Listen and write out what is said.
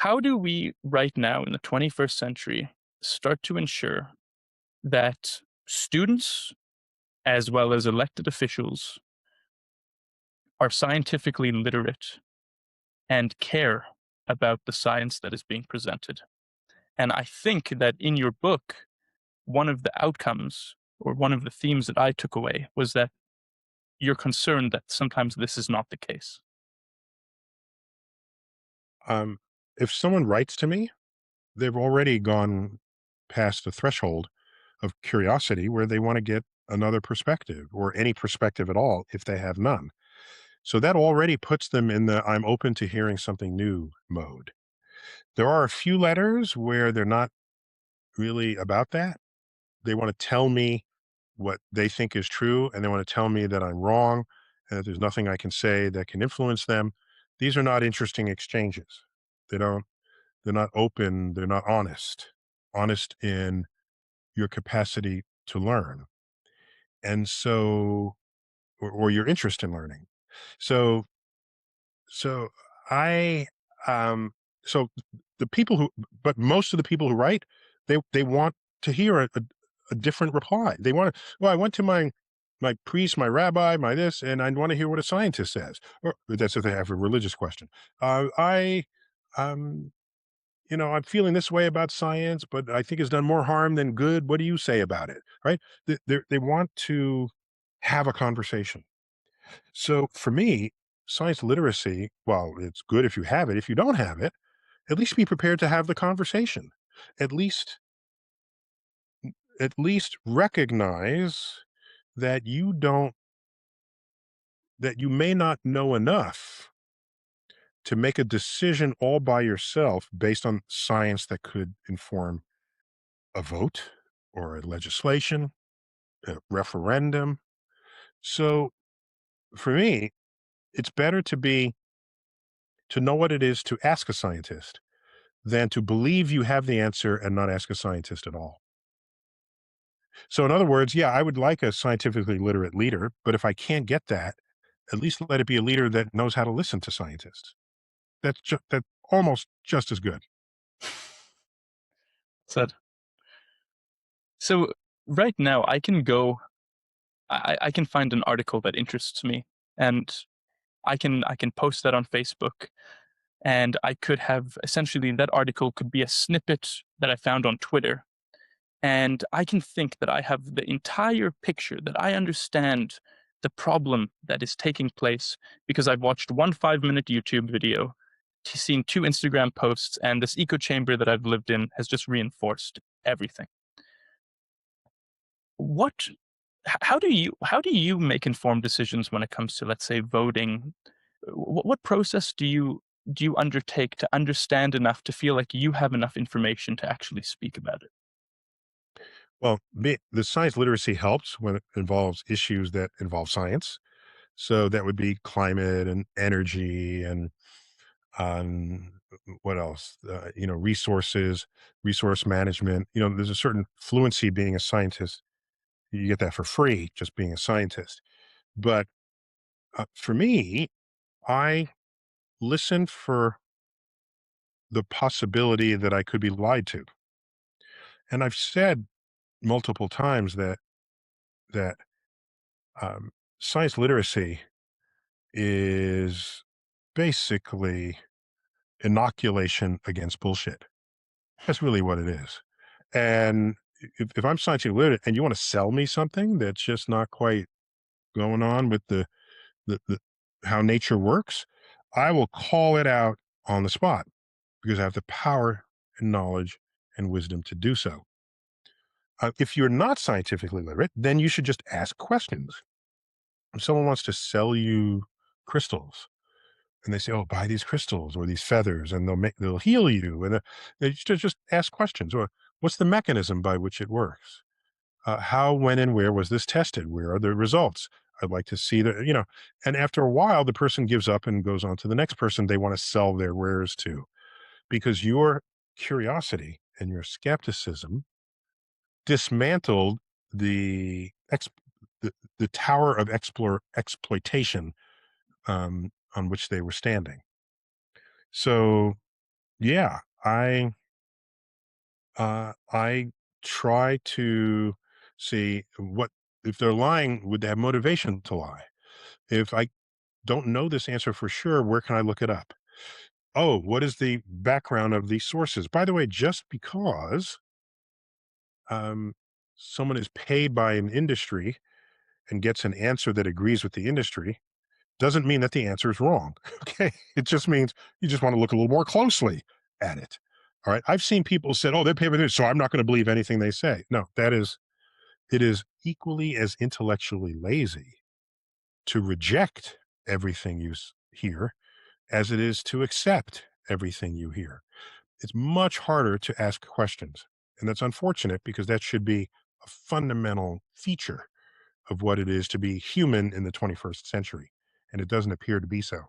how do we right now in the 21st century start to ensure that students as well as elected officials are scientifically literate and care about the science that is being presented? And I think that in your book, one of the outcomes or one of the themes that I took away was that you're concerned that sometimes this is not the case. Um, if someone writes to me, they've already gone past the threshold of curiosity where they want to get another perspective or any perspective at all if they have none. So that already puts them in the I'm open to hearing something new mode. There are a few letters where they're not really about that. They want to tell me what they think is true and they want to tell me that I'm wrong and that there's nothing I can say that can influence them. These are not interesting exchanges. They don't They're not open, they're not honest in your capacity to learn, and so or your interest in learning. So so I, um so the people who but most of the people who write, they want to hear a different reply. They wanna, "Well, I went to my priest, my rabbi, my this, and I wanna hear what a scientist says." Or that's if they have a religious question. I, um I'm feeling this way about science, but I think it's done more harm than good. What do you say about it? Right? They want to have a conversation. So for me, science literacy, well, it's good if you have it. If you don't have it, at least be prepared to have the conversation. At least, at least recognize that that you may not know enough to make a decision all by yourself based on science that could inform a vote or a legislation, a referendum. So for me, it's better to know what it is to ask a scientist than to believe you have the answer and not ask a scientist at all. So in other words, yeah, I would like a scientifically literate leader, but if I can't get that, at least let it be a leader that knows how to listen to scientists. That's almost just as good. Said so right now I can find an article that interests me and I can post that on Facebook and I could have essentially that article could be a snippet that I found on Twitter. And I can think that I have the entire picture, that I understand the problem that is taking place because I've watched one 5-minute YouTube video, seen two Instagram posts, and this echo chamber that I've lived in has just reinforced everything. What how do you make informed decisions when it comes to, let's say, voting? What process do you undertake to understand enough to feel like you have enough information to actually speak about it? Well, the science literacy helps when it involves issues that involve science. So that would be climate and energy and what else? Resources, resource management. There's a certain fluency being a scientist. You get that for free just being a scientist. But for me, I listen for the possibility that I could be lied to. And I've said multiple times that um, science literacy is basically inoculation against bullshit. That's really what it is. And if I'm scientifically literate and you want to sell me something that's just not quite going on with the how nature works, I will call it out on the spot because I have the power and knowledge and wisdom to do so. If you're not scientifically literate, then you should just ask questions. If someone wants to sell you crystals, and they say, "Oh, buy these crystals or these feathers, and they'll heal you." And they just ask questions. Or, what's the mechanism by which it works? How, when, and where was this tested? Where are the results? I'd like to see the. And after a while, the person gives up and goes on to the next person they want to sell their wares to, because your curiosity and your skepticism dismantled the ex, the tower of exploitation on which they were standing. So Yeah, I try to see what if they're lying, would they have motivation to lie? If I don't know this answer for sure, where can I look it up? Oh, what is the background of these sources? By the way, just because um, someone is paid by an industry and gets an answer that agrees with the industry doesn't mean that the answer is wrong. Okay. It just means you just want to look a little more closely at it. All right. I've seen people said, oh, they pay for this, so I'm not going to believe anything they say. No, it is equally as intellectually lazy to reject everything you hear as it is to accept everything you hear. It's much harder to ask questions. And that's unfortunate because that should be a fundamental feature of what it is to be human in the 21st century. And it doesn't appear to be so.